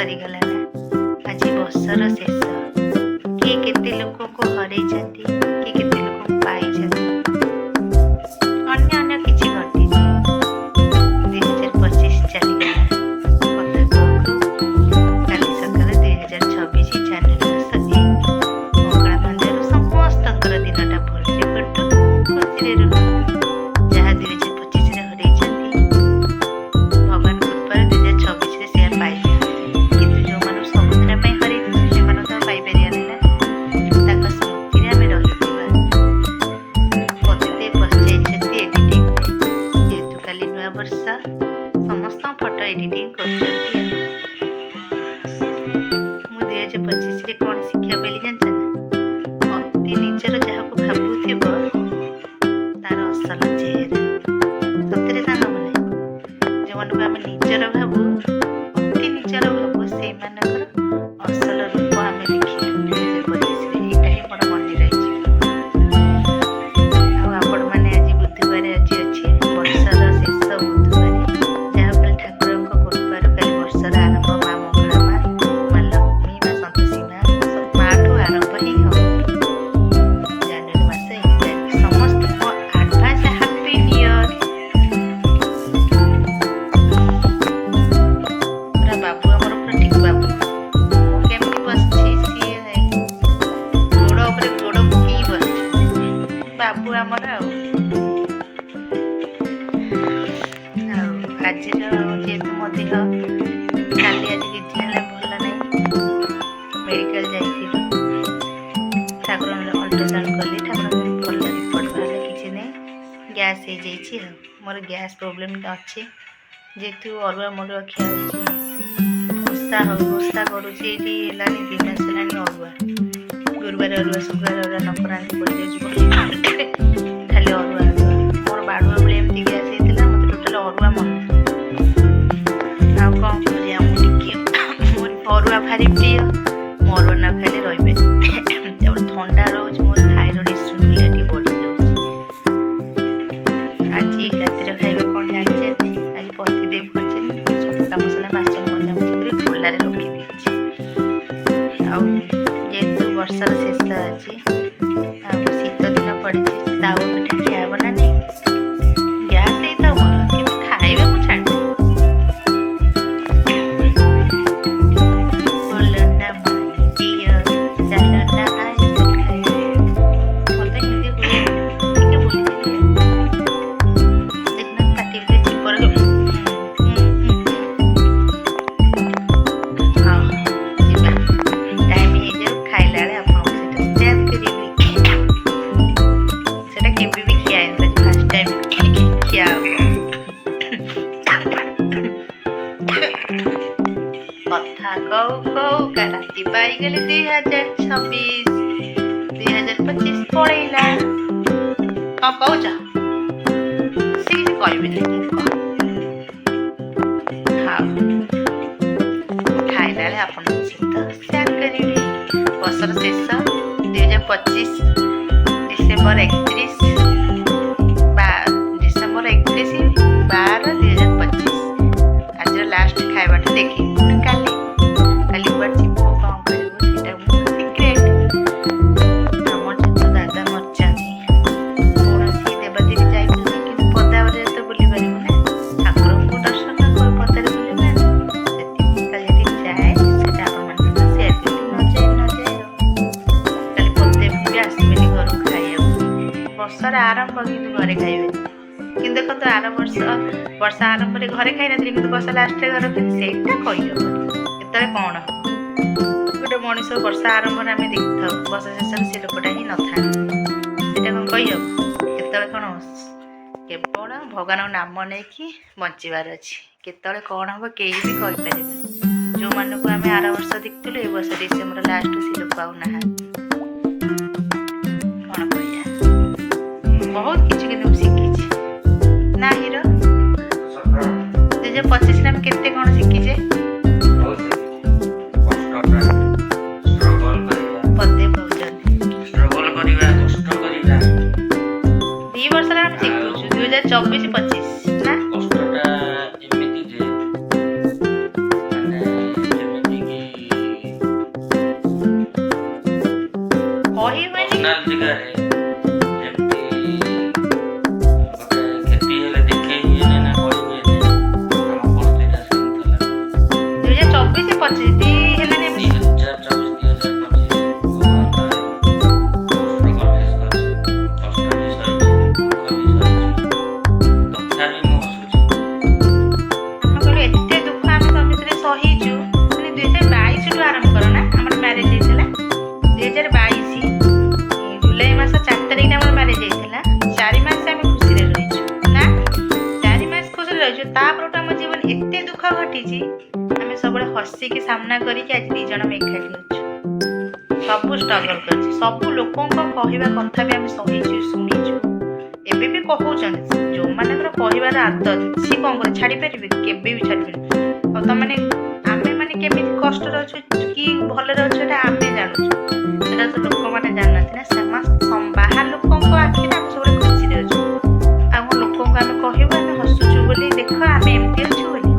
ସରିଗଲା ନା। ଆଜି ବର୍ଷର ଶେଷ। କିଏ କେତେ ଲୋକଙ୍କୁ ହରେଇଛନ୍ତି, କିଏ କେତେ ଲୋକଙ୍କୁ ପାଇଛନ୍ତି, ଅନ୍ୟ ଅନ୍ୟ କିଛି ଘଟିଛି। 2025 ଚାଲିଗଲା। କଥା କହୁ କାଲି ସକାଳେ 2026 ଜାନୁଆରୀ ମାସ 1। ମଙ୍ଗଳା ମନ୍ଦିରରୁ ସମସ୍ତଙ୍କର ଦିନଟା ଭଲରେ କଟୁ, ଖୁସିରେ ରୁହନ୍ତୁ। ଯାହା 2025ରେ ହରେଇଛନ୍ତି ଭଗବାନ କୃପାରୁ 2026ରେ ସେୟା ପାଇଯାଆନ୍ତି। କିନ୍ତୁ ଯେଉଁମାନଙ୍କୁ ସବୁଦିନ ପାଇଁ ହରେଇଛନ୍ତି ସେମାନେ ତ ପାଇପାରିବେନି ନା। ତାଙ୍କ ସ୍ମୃତିରେ ଆମେ ରହିଥିବା। ପତିତେ ପଶ୍ଚାଇଛନ୍ତି ଏଡିଟିଂରେ। ଯେହେତୁ କାଲି ନୂଆ ବର୍ଷ, ସମସ୍ତଙ୍କ ଫଟୋ ଏଡିଟିଂ କରୁଛନ୍ତି। ମୁଁ 2025ରେ କ'ଣ ଶିକ୍ଷା ପାଇଲି ଜାଣିଛ ନା? ଅତି ନିଜର ଯାହାକୁ ଭାବୁଥିବ ତାର ଅସଲ ଚେହେରା। ସତରେ ସାଙ୍ଗମାନେ, ଯେଉଁମାନଙ୍କୁ ଆମେ ନିଜର ଭାବୁ, ଅତି ନିଜର ଭାବୁ, ସେଇମାନଙ୍କର ଅସଲ ରୂପ ଆମେ ଦେଖିଲୁ 2025ରେ। ଏଇଟା ହିଁ ମୋର ମନେ ରହିଛି। ଆଉ ଆପଣମାନେ ଆଜି ବୁଧବାର, ଆଜି ଅଛି ବର୍ଷର ଶେଷ ବୁଧବାର। ଯାହାଫଳରେ ଠାକୁରଙ୍କ କୃପାରୁ କାଲି ବର୍ଷର ଆରମ୍ଭ। ମା ମଙ୍ଗଳା, ମା ଲକ୍ଷ୍ମୀ, ମା ସନ୍ତୋଷୀ ମାଠୁ ଆରମ୍ଭ ହିଁ ହେବ। ଜାନୁଆରୀ ମାସ 1 ତାରିଖ। ସମସ୍ତଙ୍କୁ ଆଡଭାନ୍ସ ହାପି ନ୍ୟୁ ଇୟର। ପୁରା ବାବୁ ଆମର, ପୁରା ଠିକ ବାବୁ। ମୁଁ କେମିତି ବସିଛି, ସିଏ ଗୋଡ଼ ଉପରେ ଗୋଡ଼ ପକେଇ ବସିଛି। ବାବୁ ଆମର। ଆଉ ଆଜିର ଯେହେତୁ ମୋ ଦେହ କାଲି ଆଜି 2 ଦିନ ହେଲା ଭଲ ନାହିଁ, ମେଡ଼ିକାଲ ଯାଇଥିଲି। ଠାକୁରଙ୍କ ଅଲ୍ଟ୍ରାସାଉଣ୍ଡ କଲି, ଠାକୁରଙ୍କ ଭଲ ରିପୋର୍ଟ ବାହାରିଲା, କିଛି ନାହିଁ, ଗ୍ୟାସ୍ ହେଇଯାଇଛି। ଆଉ ମୋର ଗ୍ୟାସ୍ ପ୍ରୋବ୍ଲେମ୍ ଅଛି। ଯେହେତୁ ଅରୁଆ ମରୁଆ ଖିଆ ହେଉଛି, ଓଷା କରୁଛି। ଏଇଠି ହେଲାଣି 2 ମାସ ହେଲାଣି ଅରୁଆ। ଗୁରୁବାର ଅରୁଆ, ଶୁକ୍ରବାର ଅରୁଆ, ନକରାନ୍ତି ପଡ଼ିଯାଉଛି। ଖାଲି ଅରୁଆ। ମୋର ବାଡ଼ୁଆ ବେଳେ ଏମିତି ଗ୍ୟାସ୍ ହେଇଥିଲା, ମୋତେ ଟୋଟାଲ ଅରୁଆ ମନା। ଆଉ କ'ଣ କରିବା, ମୁଁ ଟିକେ ମୋର ଅରୁଆ ଭାରି ପ୍ରିୟ। ମୁଁ ଅରୁଆ ନ ଖାଇଲେ ରହିବେନି। ତାପରେ ଥଣ୍ଡା ରହୁଛି, ମୋର ଥାଇରଏଡ଼ ଇସୁନଫୁଲିଆ ଟିକେ ବଢ଼ିଯାଉଛି। ଆଜି ରାତିରେ ଖାଇବା କ'ଣ ଜାଣିଛନ୍ତି? ଆଜି ପତିଦେବ କରିଛନ୍ତି। ସବୁ କାମ ସରିଲା, ବାସନ ମଜାମଜି କରି ଖୋଲାରେ ରଖିଦେଇଛି। ଆଉ ଯେହେତୁ ବର୍ଷର ଶେଷ ଅଛି, ଆଉ ଶୀତ ଦିନ ପଡ଼ିଛି, ତାୱା ପିଠା ଖିଆ ହେବ ନା ନାହିଁ? ଗ୍ୟାସ୍ ହେଇଥାଉ ମୋର, କିନ୍ତୁ ଖାଇବା ମୁଁ ଛାଡ଼ିବି। ବୋଲ ନା ମାଇ ଡିୟର, ଚାଲ ନା ଆଇସ ଖାଇବେ। ମୋତେ ହିନ୍ଦୀ ହୁଏ, ଟିକେ ଭୁଲିଯିବି। ଦେଖୁନ ପାଟିରେ ଚିପର। ହଁ, ଯିବା। ଟାଇମ୍ ହେଇଯାଉ, ଖାଇଲା ବେଳେ ଆପଣଙ୍କୁ ସେଟା ସେୟାର କରିବି। ସେଟା କେବେ ବି ଖିଆ ହେଇନି, ଫାର୍ଷ୍ଟ ଟାଇମ୍ ଖିଆ ହେବ। କଥା କହୁ କହୁକା ରାତି ପାଇଗଲି 2026। 2025 ପଳେଇଲା। କ'ଣ କହୁଛ? ସେ କିଛି କହିବେନି, ମୁଁ କହ। ହଉ, ଖାଇଲା ବେଳେ ଆପଣଙ୍କ ସହିତ ସେୟାର କରିବି। ବର୍ଷର ଶେଷ 2025, ଡିସେମ୍ବର 31, ଡିସେମ୍ବର 31/12/2025। ଆଜିର ଲାଷ୍ଟ ଖାଇବାଟା ଦେଖି କାଲି କୁଆଡ଼େ ଯିବୁ, କ'ଣ କରିବୁ, ସେଇଟା ମୁଁ ସିକ୍ରେଟ୍। ଆମର ଯେହେତୁ ଦାଦା ମରିଛନ୍ତି, କୌଣସି ଦେବାଦେବୀ ଯାଇପାରିବୁ, କିନ୍ତୁ ପଦାରେ ତ ବୁଲି ପାରିବୁ ନା। ଠାକୁରଙ୍କୁ ଦର୍ଶନ ପଦାରେ ବୁଲିବୁ ନା। ସେଥିପାଇଁ କାଲି ଯଦି ଯାଏ, ସେଟା ଆପଣମାନଙ୍କ ସହିତ ସେୟାର କରିବି। ନ ଯାଏ ଆଉ। କାଲି ପତିଦେବ ବି ଆସିବେନି ଘରକୁ ଖାଇବାକୁ। ବର୍ଷର ଆରମ୍ଭ, କିନ୍ତୁ ଘରେ ଖାଇବେନି। କିନ୍ତୁ ଦେଖନ୍ତୁ, ଆର ବର୍ଷ ଆରମ୍ଭରେ ଘରେ ଖାଇନଥିଲି, କିନ୍ତୁ ବର୍ଷ ଲାଷ୍ଟରେ ଘରେ ଖାଇଲି। ସେଇଟା କହିହେବନି କେତେବେଳେ କ'ଣ ହେବ। ଗୋଟେ ମଣିଷ ବର୍ଷ ଆରମ୍ଭରେ ଆମେ ଦେଖିଥାଉ, ବର୍ଷ ଶେଷରେ ସେ ଲୋକଟା ହିଁ ନଥାନ୍ତି। ସେଇଟା କ'ଣ କହିହେବ? କେତେବେଳେ କ'ଣ? କେବଳ ଭଗବାନଙ୍କ ନାମ ନେଇକି ବଞ୍ଚିବାର ଅଛି। କେତେବେଳେ କ'ଣ ହେବ କେହି ବି କହିପାରିବେନି। ଯେଉଁମାନଙ୍କୁ ଆମେ ଆର ବର୍ଷ ଦେଖିଥିଲୁ, ଏ ବର୍ଷ ଡିସେମ୍ବର ଲାଷ୍ଟ ସେ ଲୋକ ଆଉ ନାହାନ୍ତି। କ'ଣ କହିବା? ବହୁତ କିଛି କିନ୍ତୁ ମୁଁ ଶିଖିଛି ନା ହିରୋ। 2025ରେ ଆମେ କେତେ କ'ଣ ଶିଖିଛେ? ପଦେ କହୁଛନ୍ତି 2 ବର୍ଷରେ ଆମେ ଶିଖୁଛୁ। 2024-25 ନା? ଅଛି ଦି ହେଲାନି ଆମେ 2024 କହିଲୁ ଏତେ ଦୁଃଖ ଆମେ ସ୍ୱାମୀ ସ୍ତ୍ରୀ ସହିଛୁ। ମାନେ 2022ରୁ ଆରମ୍ଭ କର ନା ଆମର ମ୍ୟାରେଜ ହେଇଥିଲା 2022 ଜୁଲାଇ ମାସ 4 ତାରିଖରେ ଆମର ମ୍ୟାରେଜ ହେଇଥିଲା। 4 ମାସ ଆମେ ଖୁସିରେ ରହିଛୁ ନା 4 ମାସ ଖୁସିରେ ରହିଛୁ। ତାପରଠୁ ଆମ ଜୀବନ ଏତେ ଦୁଃଖ ଘଟିଛି ଆମେ ସବୁବେଳେ ହସିକି ସାମ୍ନା କରିକି ଆଜି 2 ଜଣ ଆମେ ଏକାଠି ଅଛୁ। ସବୁ ଷ୍ଟ୍ରଗଲ କରିଛୁ, ସବୁ ଲୋକଙ୍କ କହିବା କଥା ବି ଆମେ ସହିଛୁ ଶୁଣିଛୁ। ଏବେ ବି କହୁଛନ୍ତି ଯୋଉମାନଙ୍କର କହିବାର ଆଦତ ସିଏ କଣ କରି ଛାଡ଼ିପାରିବେ? କେବେ ବି ଛାଡ଼ିପାରିବେ। ଆଉ ତମାନେ ଆମେ ମାନେ କେମିତି କଷ୍ଟରେ ଅଛୁ କି ଭଲରେ ଅଛୁ ଏଟା ଆମେ ଜାଣୁଛୁ, ସେଟା ତ ଲୋକମାନେ ଜାଣିନାହାନ୍ତି ନା। ବାହାର ଲୋକଙ୍କ ଆଖିରେ ଆମେ ସବୁବେଳେ ଖୁସିରେ ଅଛୁ। ଆଉ କ'ଣ ଲୋକଙ୍କୁ ଆମେ କହିବୁ ଆମେ ହସୁଛୁ ବୋଲି ଦେଖ ଆମେ ଏମିତି ଅଛୁ ବୋଲି?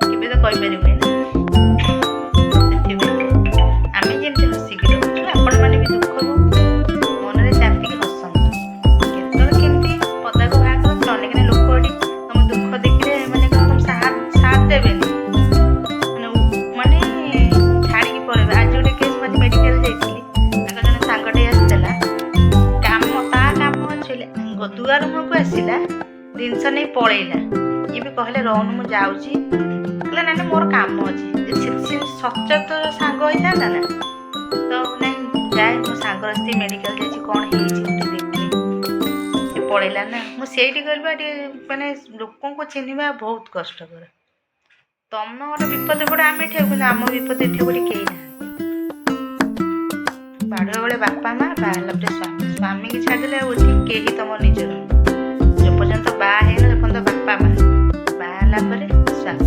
କେବେ ତ କହିପାରିବୁନି ନା। ସେଥିପାଇଁ ଆମେ ଯେମିତି ହସିକି ରହୁଛୁ ଆପଣମାନେ ବି ଦୁଃଖକୁ ମନରେ ଚାପିକି ହସନ୍ତୁ। କେତେବେଳେ କେମିତି ପଦାକୁ ବାହାର କରନ୍ତୁ। ଅନେକ ଲୋକ ଏଠି ତମ ଦୁଃଖ ଦେଖିଲେ ମାନେ କ'ଣ ତମ ସାଥ ଦେବେନି, ମାନେ ଛାଡ଼ିକି ପଳେଇବେ। ଆଜି ଗୋଟେ କେସ୍ ମାନେ ମେଡ଼ିକାଲ ଯାଇଥିଲି, ତାଙ୍କ ଜଣେ ସାଙ୍ଗଟେ ଆସିଥିଲା ତା କାମ ଅଛି ଦୁଆର ମୁହଁକୁ ଆସିଲା ଜିନିଷ ନେଇ ପଳେଇଲା। ଇଏ ବି କହିଲେ ରହୁନୁ ମୁଁ ଯାଉଛି, କହିଲା ନାଇଁ ମୋର କାମ ଅଛି। ସଚେତନ ସାଙ୍ଗ ହେଇଥାନ୍ତା ନା ତ ନାଇଁ ଯାଏ ମୋ ସାଙ୍ଗର ସ୍ତ୍ରୀ ମେଡ଼ିକାଲ ଯାଇଛି କ'ଣ ହେଇଛି ଟିକେ ଦେଖିଲି, ସେ ପଳେଇଲା ନା। ମୁଁ ସେଇଠି କହିବା ଟିକେ ମାନେ ଲୋକଙ୍କୁ ଚିହ୍ନିବା ବହୁତ କଷ୍ଟକର। ତମର ବିପଦ ପଡ଼େ ଆମେ ଏଠି, କିନ୍ତୁ ଆମ ବିପଦ ଏଠି ଗୋଟେ କେହି ନାହାନ୍ତି। ବାଡ଼ୁଆ ବେଳେ ବାପା ମା, ବାହା ହେଲା ପରେ ସ୍ୱାମୀ, ସ୍ୱାମୀକି ଛାଡ଼ିଦେଲେ ଆଉ ଏଠି କେହି ତମ ନିଜର ନୁହଁ। ଯେ ପର୍ଯ୍ୟନ୍ତ ବାହା ହେଇନ ସେ ପର୍ଯ୍ୟନ୍ତ ବାପା ମା, ବାହା ହେଲା ପରେ ସ୍ୱାମୀ।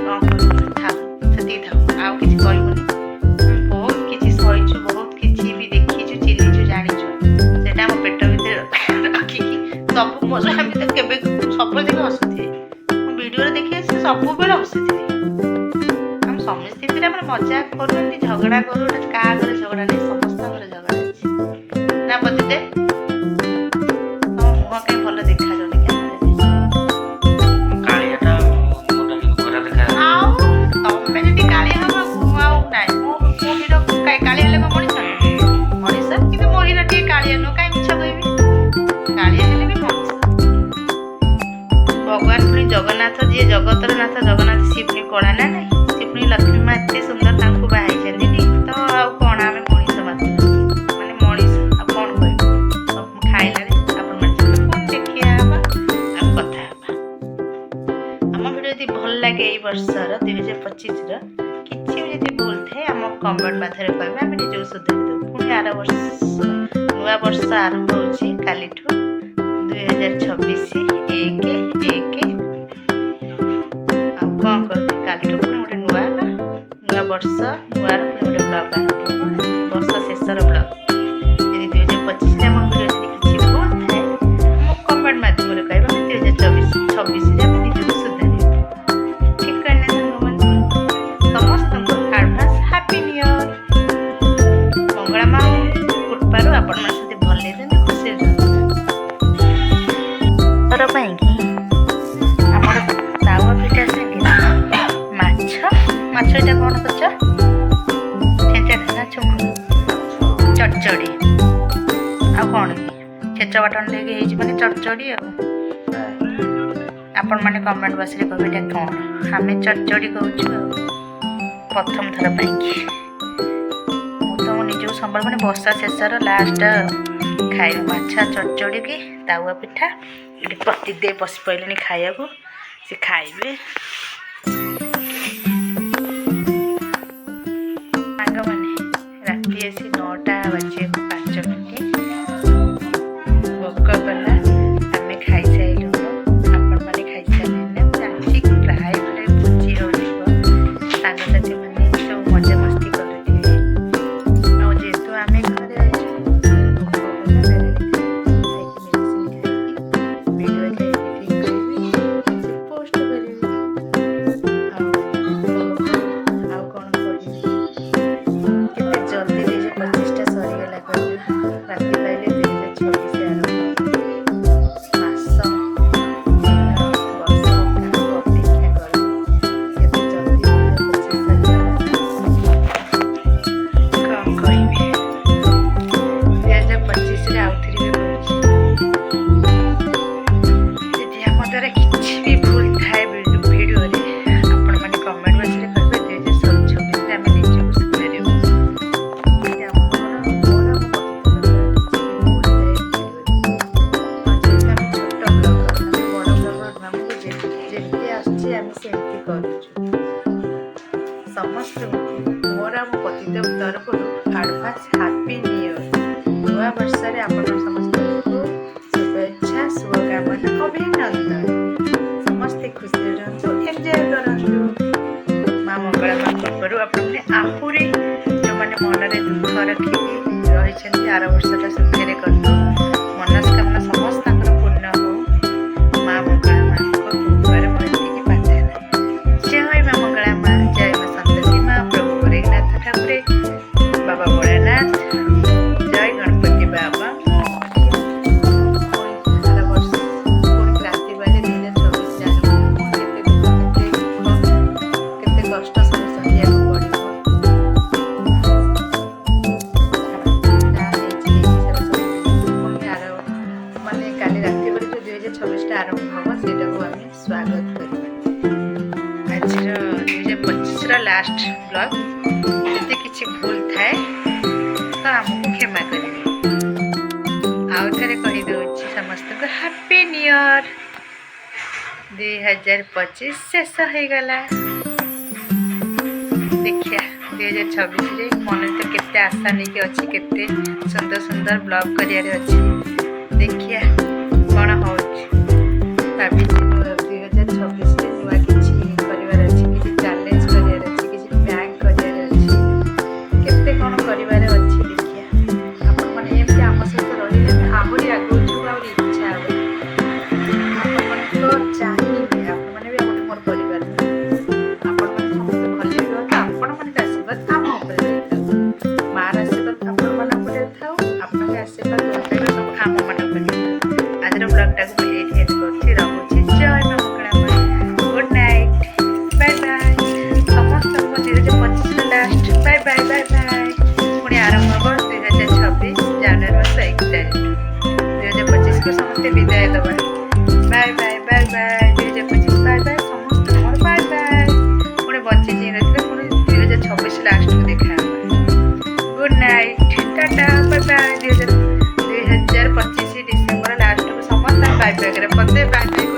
କ'ଣ କରିବୁ ଥାଉ, ସେତିକି ଥାଉ, ଆଉ କିଛି କହିବୁନି। ବହୁତ କିଛି ସହିଛୁ, ବହୁତ କିଛି ବି ଦେଖିଛୁ, ଚିହ୍ନିଛୁ, ଜାଣିଛୁ। ସେଇଟା ଆମ ପେଟ ଭିତରେ ରଖିକି ସବୁ ମୋ ସ୍ୱାମୀ ତ କେବେ ସବୁବେଳେ ଦେଖି ହସୁଥିବେ, ମୁଁ ଭିଡ଼ିଓରେ ଦେଖି ଆସିଛି ସବୁବେଳେ ହସୁଥିବେ। ଆମେ ସମସ୍ତେ ଭିତରେ ଆମର ମଜାକ କରୁଛନ୍ତି, ଝଗଡ଼ା କରୁ, କାହା ଘରେ ଝଗଡ଼ା ନାହିଁ, ସମସ୍ତଙ୍କର ଝଗଡ଼ା ଅଛି ନା ବଦିତେ? ତମ ମୁହଁ କାହିଁ ଭଲ ଦେଖାଯାଉନି ଆଉ ତମେ ଯଦି କାଳିଆ ହବ ମୁଁ ଆଉ ନାହିଁ। ମୋ ହିରୋ କାଳିଆ ହେଲେ ମଣିଷ ମଣିଷ, କିନ୍ତୁ ମୋ ହିରୋ ଟିକେ କାଳିଆ ନୁହଁ, କାହିଁ ମିଛ କହିବି? କାଳିଆ ହେଲେ ବି ମଣିଷ। ଭଗବାନ ପୁଣି ଜଗନ୍ନାଥ, ଯିଏ ଜଗତର ନାଥ ଜଗନ୍ନାଥ, ସିଏ ପୁଣି କଳା ନା ନାହିଁ? ସିଏ ପୁଣି ଲକ୍ଷ୍ମୀ ମା ଏତେ ସୁନ୍ଦର ତାଙ୍କୁ ବାହା ହେଇଛନ୍ତି ତ ଆଉ କ'ଣ ଆମେ ମଣିଷ ମାତ୍ର, ମାନେ ମଣିଷ ଆଉ କ'ଣ କହିବୁ? ଖାଇଲାରେ ଆପଣ ମାନେ ପୁଣି ଦେଖିବା ହେବା ଆଉ କଥା ହେବା। ଆମ ଭିଡ଼ିଓ ଯଦି ଭଲ ଲାଗେ ଏଇ ବର୍ଷର 2025ର କିଛି ବି ଯଦି ଭୁଲ ଥାଏ ଆମ କମେଣ୍ଟ ମାଧ୍ୟମରେ କହିବେ, ଆମେ ନିଜକୁ ସୁଧାରି ଦେବୁ। ପୁଣି ଆର ବର୍ଷ ନୂଆ ବର୍ଷ ଆରମ୍ଭ ହେଉଛି କାଲିଠୁ 2026 1/1। ଆଉ କ'ଣ କରିବି, କାଲିଠୁ ପୁଣି ଗୋଟେ ନୂଆ ବର୍ଷ, ନୂଆର ପୁଣି ଗୋଟେ ବ୍ଲଗ୍ ଆରମ୍ଭ ହେବ, ବର୍ଷ ଶେଷର ବ୍ଲଗ୍। ଯଦି 2025ରେ ଆମ ଭିଡ଼ିଓ ଯଦି କିଛି ଭୁଲ ଥାଏ ଆମ କମେଣ୍ଟ ମାଧ୍ୟମରେ କହିବା, ଆମେ 2026ରେ ଆମେ ନିଜକୁ ସୁଧାରିବୁ। ଠିକ୍ କହିଲେ ସାଙ୍ଗମାନେ? ସମସ୍ତଙ୍କୁ advance happy new year. Mangala ମା କୃପାରୁ ଆପଣମାନେ ସେମିତି ଭଲରେ ରୁହନ୍ତୁ, ଖୁସିରେ ରୁହନ୍ତୁ। ଘର ପାଇଁକି ଆମର ତାୱା ପିଠା ସାଙ୍ଗେ ମାଛ ଏଇଟା କ'ଣ କରୁଛ? ଛେଞ୍ଚା ନା ଚୁଙ୍ଗୁଡ଼ି ଚଡ଼ଚଡ଼ି ଆଉ କ'ଣ କି ଛେଚା ବାଟଣ ଦେଇକି ହେଇଛି ମାନେ ଚଡ଼ଚଡ଼ି। ଆଉ ଆପଣମାନେ କମେଣ୍ଟ ବକ୍ସରେ କହିବେ ଏଇଟା କ'ଣ? ଆମେ ଚଡ଼ଚଡ଼ି କହୁଛୁ ଆଉ ପ୍ରଥମ ଥର ପାଇଁକି। ମୁଁ ତ ମୋ ନିଜକୁ ସମ୍ବଳ ମାନେ ବର୍ଷା ଶେଷର ଲାଷ୍ଟ ଖାଇବା ମାଛ ଚଡ଼ଚଡ଼ି କି ତାୱା ପିଠା। ଏଠି ପ୍ରତିଦେୟ ବସି ପଡ଼ିଲେଣି ଖାଇବାକୁ, ସେ ଖାଇବେ। ସାଙ୍ଗମାନେ ରାତି ଆସି 9ଟା ବାଜିବାକୁ 5 ମିନିଟ୍ ଭୋକ କଲା, ଆମେ ଖାଇସାରିଲୁଣୁ। ଆପଣମାନେ ଖାଇସାରିଲେଣି ନା? ମୁଁ ଜାଣିଛି ପ୍ରାୟ ଘରେ ଭୋଜି ହେଉଥିବ, ସାଙ୍ଗସାଥି ମାନେ ସବୁ ମଜାମସ୍ତି କରୁଥିବେ। ଆଉ ଯେହେତୁ ଆମେ ଘରେ ଅଛୁ ଭୋକ କଲା, ମେଡ଼ିସିନ ଖାଇକି ଭିଡ଼ିଓ ଏଡ଼ିଟିଂ କରିବି, ପୋଷ୍ଟ କରିବି। ଚାଲିଛି ଆମେ ସେମିତି କରୁଛୁ। ସମସ୍ତଙ୍କୁ ମୋର ଆମ ପତିଦେବ ତରଫରୁ ଆଡଭାନ୍ସ ହାପି ନ୍ୟୁ ଇୟର। ନୂଆ ବର୍ଷରେ ଆପଣ ସମସ୍ତଙ୍କୁ ଶୁଭେଚ୍ଛା, ଶୁଭକାମନା, ଅଭିନନ୍ଦନ। ସମସ୍ତେ ଖୁସିରେ ରୁହନ୍ତୁ, ଏନ୍ଜୟ କରନ୍ତୁ। ମା ମଙ୍ଗଳାଙ୍କ କୃପାରୁ ଆପଣମାନେ ଆହୁରି ଯେଉଁମାନେ ମନରେ ଦୁଃଖ ରଖିକି ରହିଛନ୍ତି ଆର ବର୍ଷଟା ସୁଖରେ କରନ୍ତୁ। ମନସ୍କାମନା ସମସ୍ତଙ୍କର ପୂର୍ଣ୍ଣ ହଉ। ମା ମଙ୍ଗଳା ମାଙ୍କ କୃପାରେ ମୁଁ ଏତିକି ପ୍ରାର୍ଥନା। ଜୟ ମା ମଙ୍ଗଳା ମା, ଜୟ ମା ସନ୍ତୋଷୀ ମା, ପ୍ରଭୁ ଗୋରେଖନାଥ ଠାକୁରେ, ବାବା ଭୋଳାନାଥ, ଜୟ ଗଣପତି ବାବା। ସାରା ବର୍ଷ ପୁଣି ରାତି ବାଜେ 2024 ଜାନୁଆରୀ। କେତେ କଷ୍ଟ ସବୁ ସହିବାକୁ ପଡ଼ିବ। ମାନେ କାଲି ରାତି ବେଳେ ଯେଉଁ 2026ଟା ଆରମ୍ଭ ହବ ସେଇଟାକୁ ଆମେ ସ୍ୱାଗତ କରିବା। ଆଜିର 2025ର ଲାଷ୍ଟ ବ୍ଲଗ। ଯଦି କିଛି ଭୁଲ ଥାଏ ତ ଆମକୁ କ୍ଷମା କରିବେ। ଆଉ ଥରେ କହିଦେଉଛି ସମସ୍ତଙ୍କୁ ହାପି ନ୍ୟୁ ଇୟର। 2025 ଶେଷ ହେଇଗଲା। ଦେଖିବା 2026ରେ ମନରେ ତ କେତେ ଆଶା ନେଇକି ଅଛି, କେତେ ସୁନ୍ଦର ସୁନ୍ଦର ବ୍ଲଗ କରିବାର ଅଛି। ଦେଖିବା କ'ଣ ହେଉଛି। ଭାବିଛି 2026ରେ ନୂଆ କିଛି କରିବାର ଅଛି, କିଛି ଚ୍ୟାଲେଞ୍ଜ କରିବାର ଅଛି, କିଛି ପ୍ରାଙ୍କ୍ କରିବାର ଅଛି, କେତେ କ'ଣ କରିବାର ଅଛି। ଦେଖିବା ଆପଣମାନେ ଏମିତି ଆମ ସହିତ ରହିଲେ ଆମେ ଆହୁରି ଆଗକୁ ଆହୁରି ଇଚ୍ଛା ହେବ। ଆପଣମାନଙ୍କ ଚାହିଁବେ, ଆପଣମାନେ ବି ଆମର ମୋର ପରିବାର। ଆପଣମାନେ ସମସ୍ତେ ଭଲରେ ରୁହନ୍ତୁ। ଆପଣମାନଙ୍କ ଆଶୀର୍ବାଦ ଆମ ଉପରେ ରହିଥାଉ। ମାଆର ଆଶୀର୍ବାଦ ଆପଣମାନଙ୍କ ଉପରେ ଥାଉ, ଆପଣଙ୍କ ଆଶୀର୍ବାଦ ସବୁ ଆମମାନଙ୍କ ଉପରେ। ଆଜିର ବ୍ଲଗଟାକୁ ମୁଁ ଏଇଠି ଏଣ୍ଡ କରୁଛି, ରହୁଛି। ଜୟ ମା ମଙ୍ଗଳା ମା, ଗୁଡ୍ ନାଇଟ୍, ବାଏ ବାଏ। ସମସ୍ତଙ୍କୁ 2025ର last bye bye bye bye. ପୁଣି ଆରମ୍ଭ ହେବ 2026 ଜାନୁଆରୀ ମାସ 1 ତାରିଖ। 2025କୁ ସମସ୍ତେ ବିଦାୟ ଦେବା। Bye bye bye bye. 2025 bye bye. ସମସ୍ତେ ମୋର ବାଏ ବାଏ। ପୁଣି ବଞ୍ଚିଛି ରହିଥିଲେ ପୁଣି 2026 ଲାଷ୍ଟକୁ ଦେଖା ହେବ। Good night, tata, bye bye. 2025 December ଲାଷ୍ଟକୁ ସମସ୍ତେ ବାଏ ବାଏ କରିବା। Bye bye.